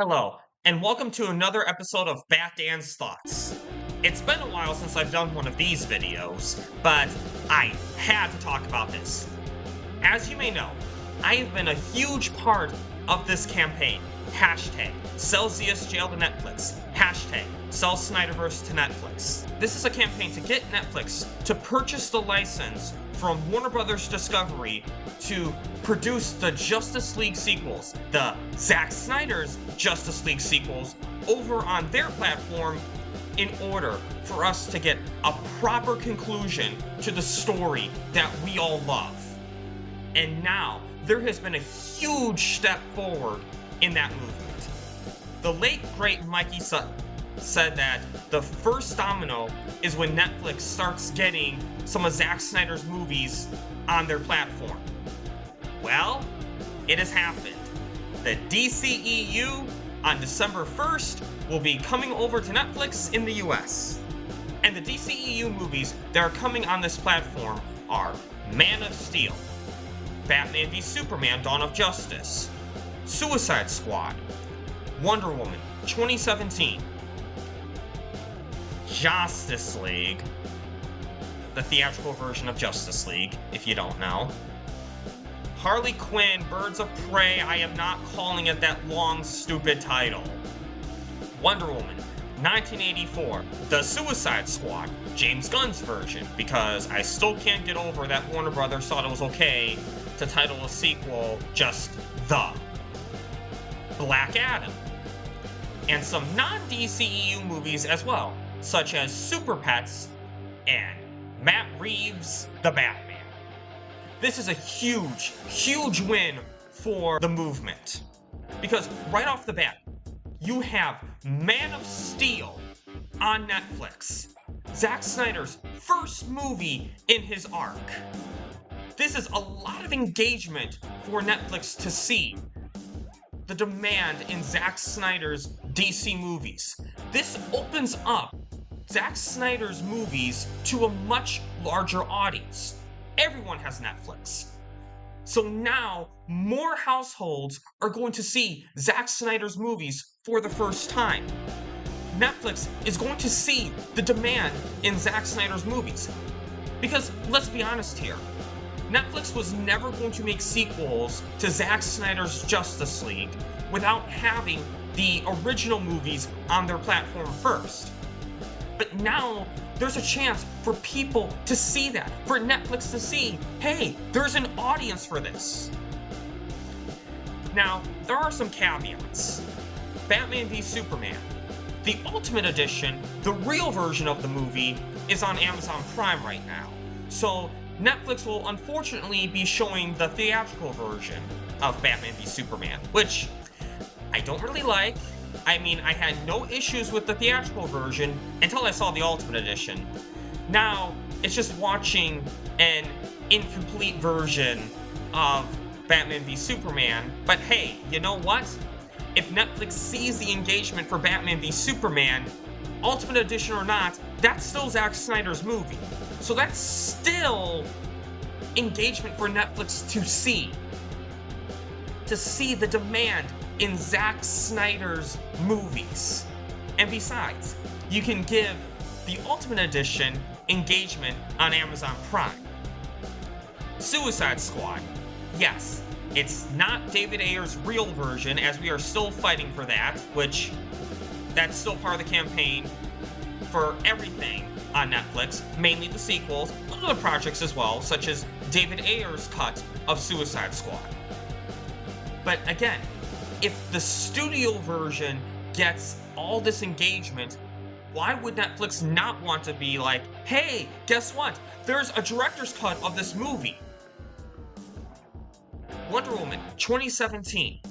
Hello, and welcome to another episode of Bat Dan's Thoughts. It's been a while since I've done one of these videos, but I had to talk about this. As you may know, I have been a huge part of this campaign. Hashtag Sell ZS Jail to Netflix. Hashtag Sell Snyderverse to Netflix. This is a campaign to get Netflix to purchase the license from Warner Brothers Discovery to produce the Justice League sequels, the Zack Snyder's Justice League sequels, over on their platform in order for us to get a proper conclusion to the story that we all love. And now, there has been a huge step forward in that movement. The late, great Mikey Sutton said that the first domino is when Netflix starts getting some of Zack Snyder's movies on their platform. Well, it has happened. The DCEU on December 1st will be coming over to Netflix in the US. And the DCEU movies that are coming on this platform are Man of Steel, Batman v Superman: Dawn of Justice, Suicide Squad, Wonder Woman 2017, Justice League, the theatrical version of Justice League, if you don't know, Harley Quinn, Birds of Prey. I am not calling it that long, stupid title. Wonder Woman 1984, The Suicide Squad, James Gunn's version, because I still can't get over that Warner Brothers thought it was okay to title a sequel just The Black Adam, and some non-DCEU movies as well, such as Super Pets and Matt Reeves' The Batman. This is a huge, huge win for the movement, because right off the bat, you have Man of Steel on Netflix, Zack Snyder's first movie in his arc. This is a lot of engagement for Netflix to see the demand in Zack Snyder's DC movies. This opens up Zack Snyder's movies to a much larger audience. Everyone has Netflix. So now, more households are going to see Zack Snyder's movies for the first time. Netflix is going to see the demand in Zack Snyder's movies. Because, let's be honest here, Netflix was never going to make sequels to Zack Snyder's Justice League without having the original movies on their platform first. But now, there's a chance for people to see that, for Netflix to see, hey, there's an audience for this. Now, there are some caveats. Batman v Superman, the Ultimate Edition, the real version of the movie, is on Amazon Prime right now. So, Netflix will unfortunately be showing the theatrical version of Batman v Superman, which I don't really like. I mean, I had no issues with the theatrical version until I saw the Ultimate Edition. Now, it's just watching an incomplete version of Batman v Superman. But hey, you know what? If Netflix sees the engagement for Batman v Superman, Ultimate Edition or not, that's still Zack Snyder's movie. So that's still engagement for Netflix to see. To see the demand in Zack Snyder's movies. And besides, you can give the Ultimate Edition engagement on Amazon Prime. Suicide Squad. Yes, it's not David Ayer's real version, as we are still fighting for that, which that's still part of the campaign for everything on Netflix, mainly the sequels, but other projects as well, such as David Ayer's cut of Suicide Squad. But again, if the studio version gets all this engagement, why would Netflix not want to be like, hey, guess what? There's a director's cut of this movie. Wonder Woman 2017.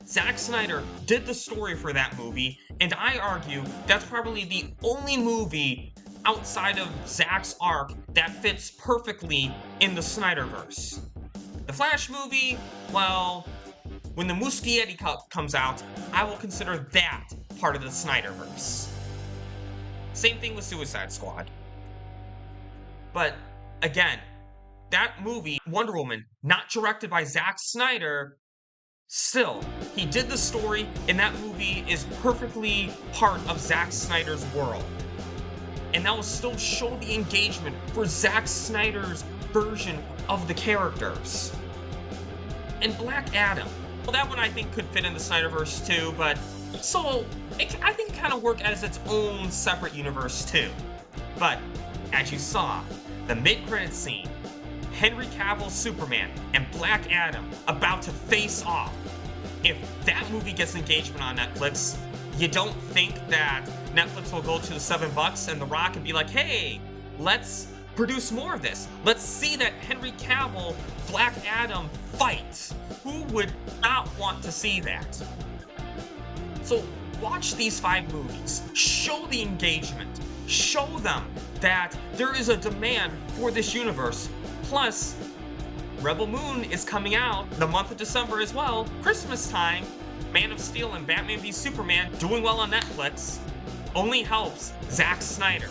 Zack Snyder did the story for that movie, and I argue that's probably the only movie outside of Zack's arc that fits perfectly in the Snyderverse. The Flash movie, well, when the Muschietti Cup comes out, I will consider that part of the Snyderverse. Same thing with Suicide Squad. But again, that movie, Wonder Woman, not directed by Zack Snyder, Still, he did the story, and that movie is perfectly part of Zack Snyder's world. And that will still show the engagement for Zack Snyder's version of the characters. And Black Adam, well, that one I think could fit in the Snyderverse too, but so I think it kind of work as its own separate universe too. But as you saw, the mid-credits scene, Henry Cavill's Superman and Black Adam about to face off. If that movie gets engagement on Netflix, you don't think that Netflix will go to the $7 and The Rock and be like, hey, let's produce more of this. Let's see that Henry Cavill, Black Adam fight. Who would not want to see that? So watch these 5 movies. Show the engagement. Show them that there is a demand for this universe. Plus, Rebel Moon is coming out the month of December as well. Christmas time. Man of Steel and Batman v Superman doing well on Netflix only helps Zack Snyder.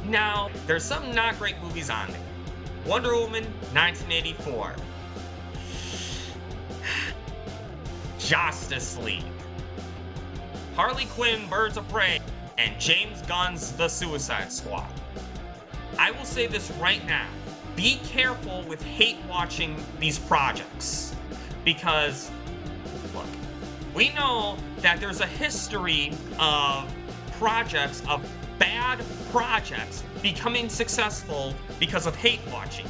Now, there's some not great movies on there. Wonder Woman 1984. Justice League. Harley Quinn, Birds of Prey, and James Gunn's The Suicide Squad. I will say this right now. Be careful with hate watching these projects. Because, look, we know that there's a history of projects, of bad projects, becoming successful because of hate watching.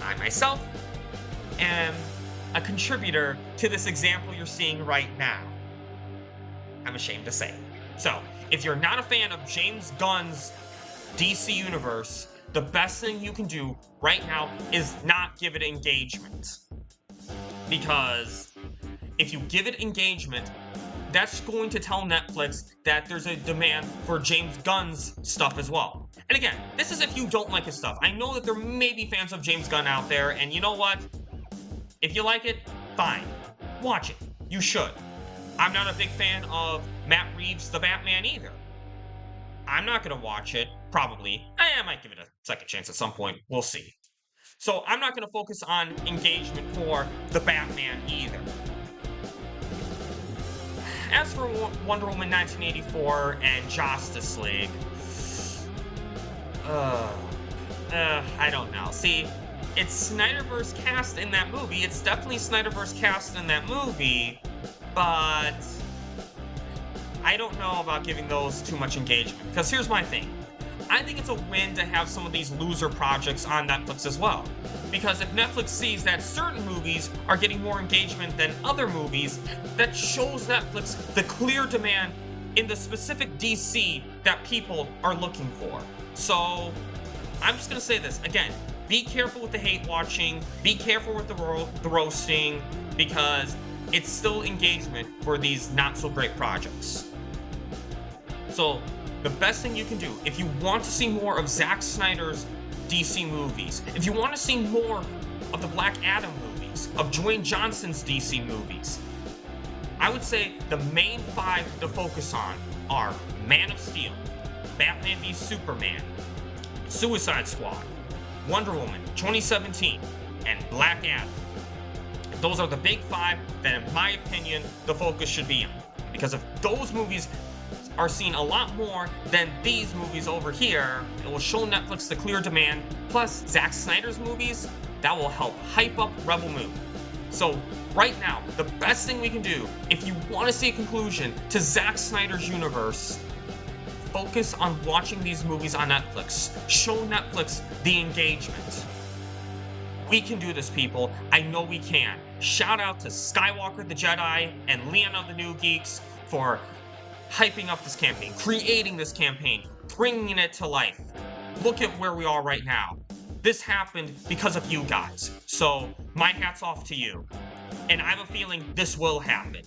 I myself am a contributor to this example you're seeing right now. I'm ashamed to say. So, if you're not a fan of James Gunn's DC Universe, the best thing you can do right now is not give it engagement. Because if you give it engagement, that's going to tell Netflix that there's a demand for James Gunn's stuff as well. And again, this is if you don't like his stuff. I know that there may be fans of James Gunn out there, and you know what? If you like it, fine. Watch it. You should. I'm not a big fan of Matt Reeves' The Batman either. I'm not going to watch it, probably. I might give it a second chance at some point. We'll see. So I'm not going to focus on engagement for The Batman either. As for Wonder Woman 1984 and Justice League, I don't know. See, it's Snyderverse cast in that movie. It's definitely Snyderverse cast in that movie, but I don't know about giving those too much engagement. Because here's my thing. I think it's a win to have some of these loser projects on Netflix as well. Because if Netflix sees that certain movies are getting more engagement than other movies, that shows Netflix the clear demand in the specific DC that people are looking for. So, I'm just going to say this. Again, be careful with the hate watching. Be careful with the roasting. Because it's still engagement for these not-so-great projects. So, the best thing you can do, if you want to see more of Zack Snyder's DC movies, if you want to see more of the Black Adam movies, of Dwayne Johnson's DC movies, I would say the main 5 to focus on are Man of Steel, Batman v Superman, Suicide Squad, Wonder Woman 2017, and Black Adam. Those are the big 5 that, in my opinion, the focus should be on. Because if those movies are seen a lot more than these movies over here, it will show Netflix the clear demand. Plus, Zack Snyder's movies, that will help hype up Rebel Moon. So, right now, the best thing we can do, if you want to see a conclusion to Zack Snyder's universe, focus on watching these movies on Netflix. Show Netflix the engagement. We can do this, people. I know we can. Shout out to Skywalker the Jedi and Leon of the New Geeks for hyping up this campaign, creating this campaign, bringing it to life. Look at where we are right now. This happened because of you guys. So, my hat's off to you. And I have a feeling this will happen.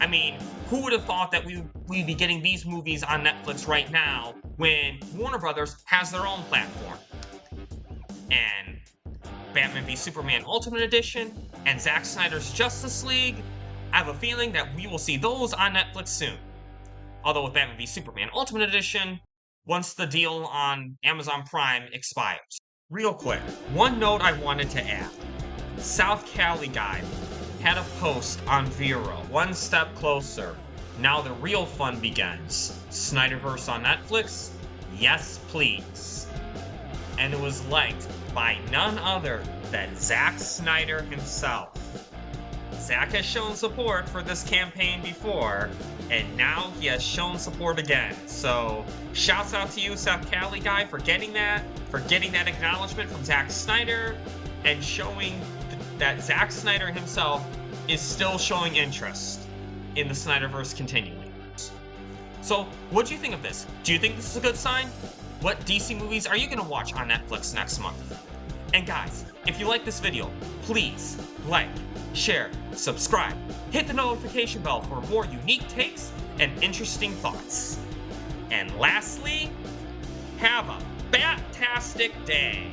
I mean, who would have thought that we'd be getting these movies on Netflix right now when Warner Brothers has their own platform? And Batman v Superman Ultimate Edition and Zack Snyder's Justice League, I have a feeling that we will see those on Netflix soon. Although with Batman v Superman Ultimate Edition, once the deal on Amazon Prime expires. Real quick, one note I wanted to add. South Cali guy had a post on Vero, One Step Closer. Now the real fun begins. Snyderverse on Netflix? Yes, please. And it was liked by none other than Zack Snyder himself. Zack has shown support for this campaign before, and now he has shown support again. So, shouts out to you, Seth Cali guy, for getting that acknowledgement from Zack Snyder, and showing that Zack Snyder himself is still showing interest in the Snyderverse continuing. So, what do you think of this? Do you think this is a good sign? What DC movies are you going to watch on Netflix next month? And guys, if you like this video, please like, share, subscribe, hit the notification bell for more unique takes and interesting thoughts. And lastly, have a bat-tastic day!